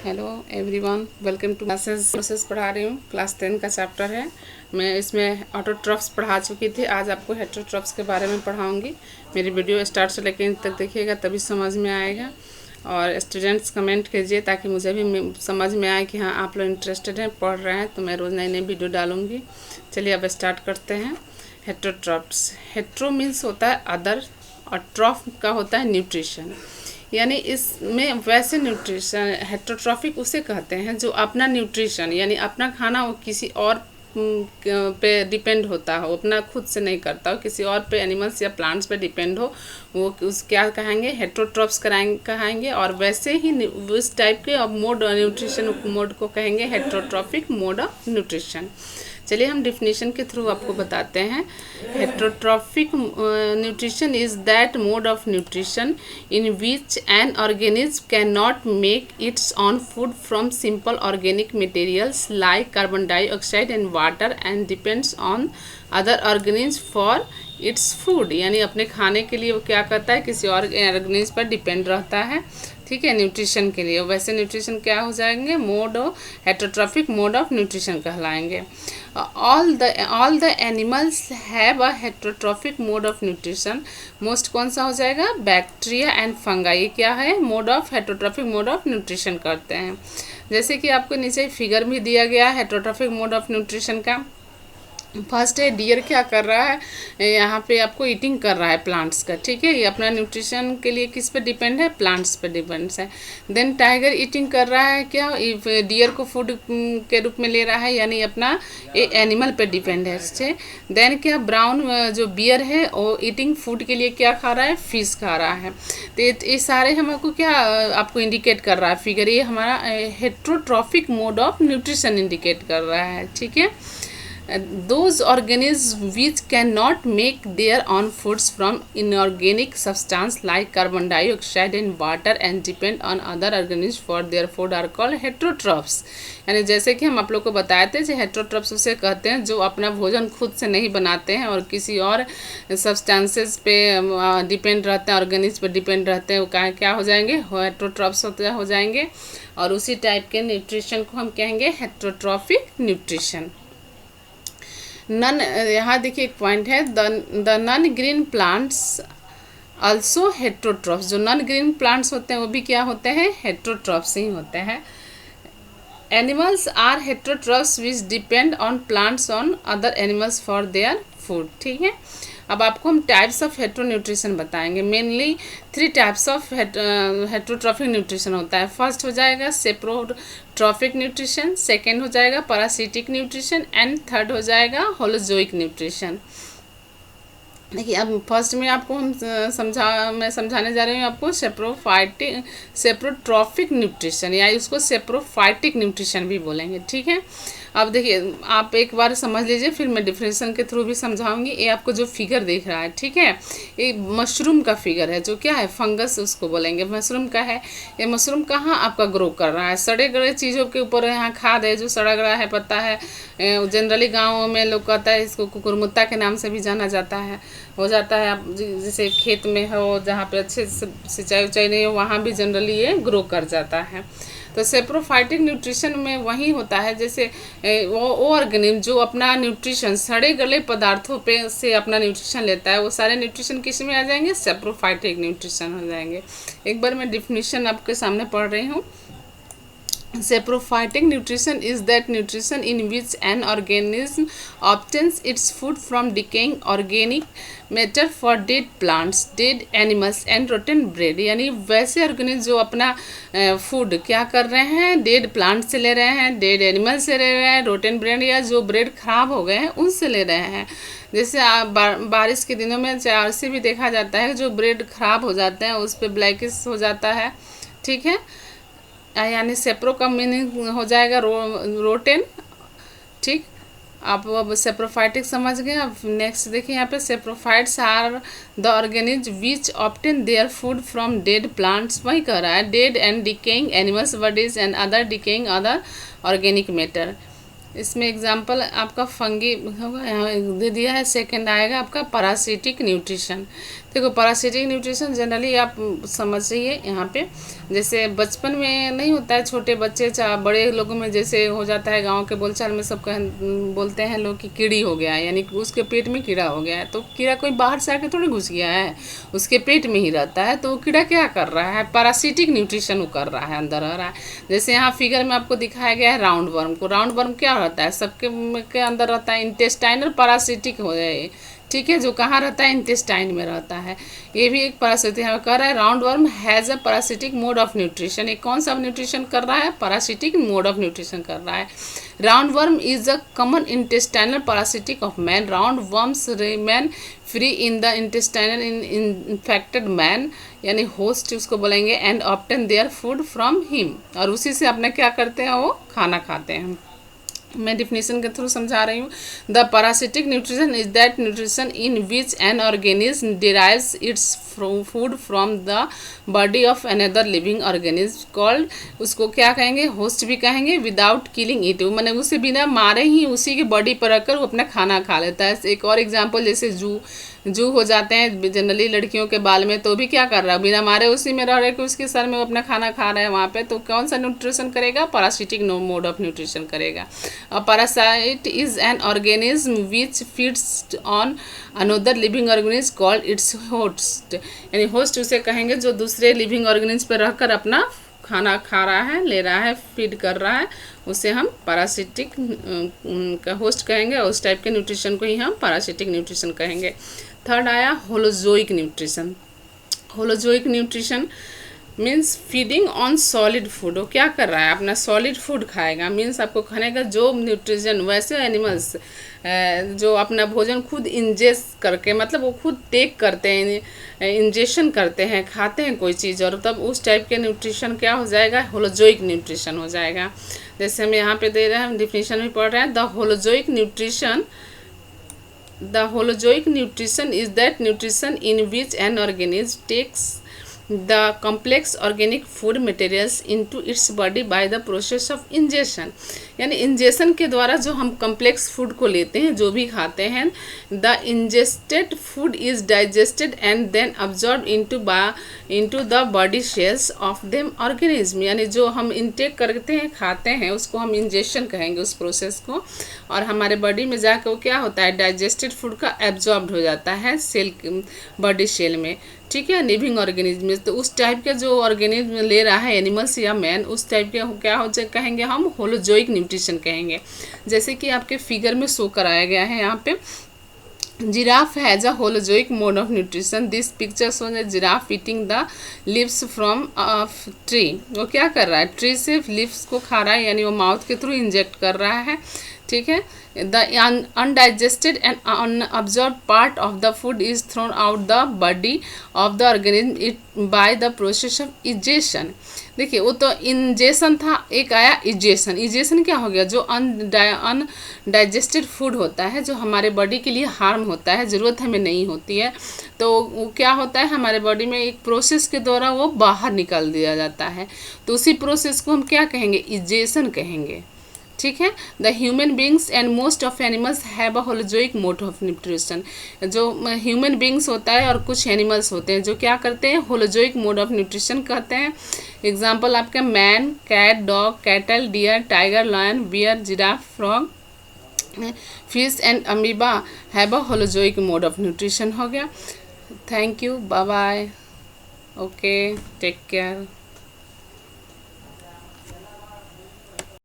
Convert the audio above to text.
Hello everyone, welcome to classes पढ़ा रही हूँ। क्लास 10 का चैप्टर है। मैं इसमें ऑटोट्रॉफ्स पढ़ा चुकी थी। आज आपको हेटेरोट्रॉफ्स के बारे में पढ़ाऊँगी। मेरी वीडियो स्टार्ट से लेकर अंत तक देखिएगा, तभी समझ में आएगा। और स्टूडेंट्स कमेंट कीजिए ताकि मुझे भी समझ में आए कि हाँ आप लोग इंटरेस्टेड हैं, पढ़ रहे हैं। तो मैं रोज़ नई नई वीडियो डालूँगी। चलिए अब स्टार्ट करते हैं। हेटेरोट्रॉफ्स, हेटेरो मीन्स होता है अदर और ट्रॉफ का होता है न्यूट्रिशन, यानी इसमें वैसे न्यूट्रिशन हेटेरोट्रॉफिक उसे कहते हैं जो अपना न्यूट्रिशन यानी अपना खाना वो किसी और पे डिपेंड होता हो, अपना खुद से नहीं करता हो, किसी और पे एनिमल्स या प्लांट्स पे डिपेंड हो, वो उस क्या कहेंगे हेटेरोट्रॉफ्स कहेंगे। और वैसे ही उस टाइप के अब मोड न्यूट्रिशन मोड को कहेंगे हेटेरोट्रॉफिक मोड ऑफ न्यूट्रिशन। चलिए हम डिफिनीशन के थ्रू आपको बताते हैं। Heterotrophic nutrition is that mode of nutrition in which an organism can not make it's on food from simple organic materials like carbon dioxide and water and depends on other organism for its food, यानी अपने खाने के लिए वो क्या करता है, किसी और ऑर्गेनिज्म पर डिपेंड रहता है, ठीक है, न्यूट्रिशन के लिए। वैसे न्यूट्रिशन क्या हो जाएंगे, mode of heterotrophic mode of nutrition कहलाएंगे। All the animals have a heterotrophic mode of nutrition. Most कौन सा हो जाएगा, बैक्टीरिया एंड फंगाई। ये क्या है, mode of heterotrophic mode of nutrition करते हैं। जैसे कि आपको नीचे फिगर भी दिया गया है हेटेरोट्रॉफिक मोड ऑफ न्यूट्रिशन का। फर्स्ट है डियर क्या कर रहा है, यहाँ पे आपको ईटिंग कर रहा है प्लांट्स का, ठीक है, ये अपना न्यूट्रिशन के लिए किस पे डिपेंड है, प्लांट्स पे डिपेंड है। देन टाइगर ईटिंग कर रहा है क्या, डियर को फूड के रूप में ले रहा है, यानी अपना एनिमल पे डिपेंड है इससे। देन क्या ब्राउन जो बियर है वो ईटिंग फूड के लिए क्या खा रहा है, फिश खा रहा है। तो ये सारे हमको क्या आपको इंडिकेट कर रहा है फिगर, ये हमारा heterotrophic mode of nutrition indicate कर रहा है, ठीक है। Those organisms which cannot make their own foods from inorganic substance like carbon dioxide and water and depend on other organisms for their food are called heterotrophs। यानी जैसे कि हम आप लोग को बताए थे, जो हेटेरोट्रॉफ्स उसे कहते हैं जो अपना भोजन खुद से नहीं बनाते हैं और किसी और सब्सटेंसेस पे डिपेंड रहते हैं, ऑर्गेनिज्म पे डिपेंड रहते हैं, वो क्या हो जाएंगे, हेटेरोट्रॉफ्स हो जाएंगे। और उसी टाइप के न्यूट्रिशन को हम कहेंगे हेटेरोट्रॉफिक न्यूट्रिशन। नन, यहाँ देखिए एक पॉइंट है, the non green plants also heterotrophs. जो नॉन ग्रीन प्लांट्स होते हैं वो भी क्या होते हैं, हेटेरोट्रॉफ्स ही होते हैं। Animals are heterotrophs which depend on plants on other animals for their food, ठीक है। अब आपको हम टाइप्स ऑफ हेटेरो न्यूट्रिशन बताएंगे। Mainly 3 types of heterotrophic nutrition होता है। फर्स्ट हो जाएगा सेप्रोट्रॉफिक न्यूट्रिशन, सेकेंड हो जाएगा पैरासिटिक न्यूट्रिशन एंड थर्ड हो जाएगा होलोजोइक न्यूट्रिशन। देखिए अब फर्स्ट में आपको हम समझाने जा रहे हैं आपको सेप्रोट्रॉफिक न्यूट्रिशन, या इसको सेप्रोफाइटिक न्यूट्रिशन भी बोलेंगे, ठीक है। अब देखिए आप एक बार समझ लीजिए, फिर मैं डिफरेंशिएशन के थ्रू भी समझाऊंगी। ये आपको जो फिगर देख रहा है, ठीक है, ये मशरूम का फिगर है, जो क्या है, फंगस उसको बोलेंगे, मशरूम का है। ये मशरूम कहाँ आपका ग्रो कर रहा है, सड़े गड़े चीज़ों के ऊपर यहाँ खाद है जो सड़ा गड़ा है, पत्ता है। जनरली गाँवों में लोग कहता है इसको कुकुरमुत्ता के नाम से भी जाना जाता है। हो जाता है आप जैसे खेत में हो जहाँ पे अच्छे से सिंचाई उचाई नहीं हो, वहाँ भी जनरली ये ग्रो कर जाता है। तो सेप्रोफाइटिक न्यूट्रिशन में वही होता है, जैसे वो ऑर्गेनिज्म जो अपना न्यूट्रिशन सड़े गले पदार्थों पे से अपना न्यूट्रिशन लेता है, वो सारे न्यूट्रिशन किस में आ जाएंगे, सेप्रोफाइटिक न्यूट्रिशन हो जाएंगे। एक बार मैं डिफिनीशन आपके सामने पढ़ रही हूँ। Saprophytic nutrition is that nutrition in which an organism obtains its food from decaying organic matter for dead plants, dead animals and rotten bread। यानी वैसे ऑर्गेनिज्म जो अपना फूड क्या कर रहे हैं, डेड प्लांट से ले रहे हैं, डेड एनिमल से ले रहे हैं, रोटन ब्रेड या जो ब्रेड खराब हो गए हैं उनसे ले रहे हैं। जैसे बारिश के दिनों में चारसी भी देखा जाता है, जो ब्रेड खराब हो जाते हैं उस पर ब्लैकिश हो जाता है, ठीक है। यानी सेप्रो का मीनिंग हो जाएगा रोटेन, ठीक। आप अब सेप्रोफाइटिक समझ गए। अब नेक्स्ट देखिए यहाँ पे, saprophytes are the organism which obtain their food from dead plants. वही कह रहा है, dead and decaying animals bodies and other decaying other organic matter. इसमें एग्जांपल आपका फंगी होगा, यहाँ दे दिया है। सेकंड आएगा आपका पैरासिटिक न्यूट्रिशन। देखो पैरासिटिक न्यूट्रिशन जनरली आप समझिए यहाँ पे, जैसे बचपन में नहीं होता है, छोटे बच्चे चाहे बड़े लोगों में जैसे हो जाता है, गांव के बोलचाल में सब बोलते हैं लोग कि कीड़ी हो गया है, यानी कि उसके पेट में कीड़ा हो गया है। तो कीड़ा कोई बाहर से आके थोड़ी घुस गया है, उसके पेट में ही रहता है। तो वो कीड़ा क्या कर रहा है, पैरासिटिक न्यूट्रिशन वो कर रहा है, अंदर रह रहा है। जैसे यहाँ फिगर में आपको दिखाया गया है राउंड वर्म को। राउंड वर्म क्या रहता है, सबके अंदर रहता है, इंटेस्टाइनल पैरासिटिक हो जाए, ठीक है, जो कहाँ रहता है, इंटेस्टाइन में रहता है। ये भी एक पैरासिटिक है, कह रहा है round worm has a parasitic mode of nutrition. ये कौन सा न्यूट्रिशन कर रहा है, पैरासिटिक मोड ऑफ न्यूट्रिशन कर रहा है। Round worm is a common intestinal parasitic of man. Round worms remain free in the intestinal in infected man, यानी होस्ट उसको बोलेंगे, and obtain their food from him, और उसी से अपने क्या करते हैं, वो खाना खाते हैं। मैं डिफिनेशन के थ्रू समझा रही हूँ। The parasitic nutrition is that nutrition in which an organism derives its food from the body of another living organism called, उसको क्या कहेंगे, होस्ट भी कहेंगे, विदाउट किलिंग इट, मैंने उसे बिना मारे ही उसी की बॉडी पर रखकर वो अपना खाना खा लेता है। एक और एग्जाम्पल, जैसे जू हो जाते हैं जनरली लड़कियों के बाल में, तो भी क्या कर रहा है, बिना मारे उसी में रह रहे कि उसके सर में वो अपना खाना खा रहा है वहाँ पे। तो कौन सा न्यूट्रिशन करेगा, पैरासिटिक मोड ऑफ न्यूट्रिशन करेगा। A parasite is an organism which feeds on another living organism called its host, यानी होस्ट उसे कहेंगे जो दूसरे लिविंग ऑर्गेनिज्म पर रहकर अपना खाना खा रहा है, ले रहा है, फीड कर रहा है, उसे हम पैरासिटिक का होस्ट कहेंगे, और उस टाइप के न्यूट्रिशन को ही हम पैरासिटिक न्यूट्रिशन कहेंगे। थर्ड आया holozoic nutrition. Holozoic nutrition means feeding on solid food. वो क्या कर रहा है, अपना सॉलिड फूड खाएगा, मीन्स आपको खाने का जो न्यूट्रिशन, वैसे एनिमल्स जो अपना भोजन खुद इंजेस्ट करके, मतलब वो खुद टेक करते हैं, इंजेक्शन करते हैं, खाते हैं कोई चीज़, और तब उस टाइप के न्यूट्रिशन क्या हो जाएगा, होलोजोइक न्यूट्रिशन हो जाएगा। जैसे हम यहाँ पे दे रहे हैं, हम डिफिनेशन भी पढ़ रहे हैं, the holozoic nutrition is that nutrition in which an organism takes the complex organic food materials into its body by the process of ingestion, यानी इंजेशन के द्वारा जो हम कम्प्लेक्स फूड को लेते हैं, जो भी खाते हैं, the ingested food is digested and then absorb into the body cells of them organism, यानी जो हम इंटेक करते हैं, खाते हैं, उसको हम इंजेशन कहेंगे, उस प्रोसेस को, और हमारे बॉडी में जाकर वो क्या होता है, डाइजेस्टेड फूड का एब्जॉर्ब हो जाता है सेल, बॉडी सेल में, ठीक है, लिविंग ऑर्गेनिज्म में। तो उस टाइप के जो ऑर्गेनिज्म ले रहा है, एनिमल्स या मैन, उस टाइप के क्या हो जाए, कहेंगे हम होलोजोइक न्यूट्रिशन कहेंगे। जैसे कि आपके फिगर में शो कराया गया है यहाँ पे, giraffe has a holozoic mode of nutrition. This picture shows a giraffe eating the leaves from a tree. वो क्या कर रहा है, ट्री से लिव्स को खा रहा है, यानी वो माउथ के थ्रू इंजेक्ट कर रहा है, ठीक है। The undigested and unabsorb part of the food is thrown out the body of the organism it by the process of egestion. देखिए, वो तो इंजेशन था, एक आया इजेशन। इजेशन क्या हो गया, जो अनडाइजेस्टेड फूड होता है, जो हमारे बॉडी के लिए हार्म होता है, ज़रूरत हमें नहीं होती है, तो वो क्या होता है, हमारे बॉडी में एक प्रोसेस के द्वारा वो बाहर निकाल दिया जाता है। तो उसी प्रोसेस को हम क्या कहेंगे, इजेशन कहेंगे, ठीक है। The human beings and most of animals have a holozoic mode of nutrition. जो ह्यूमन बींग्स होता है और कुछ एनिमल्स होते हैं जो क्या करते हैं, होलोजोइक मोड ऑफ न्यूट्रिशन कहते हैं। एग्जाम्पल आपका man, cat, dog, cattle, deer, tiger, lion, bear, giraffe, frog, fish and amoeba have a holozoic mode of nutrition हो गया। Thank you, bye bye, okay, take care.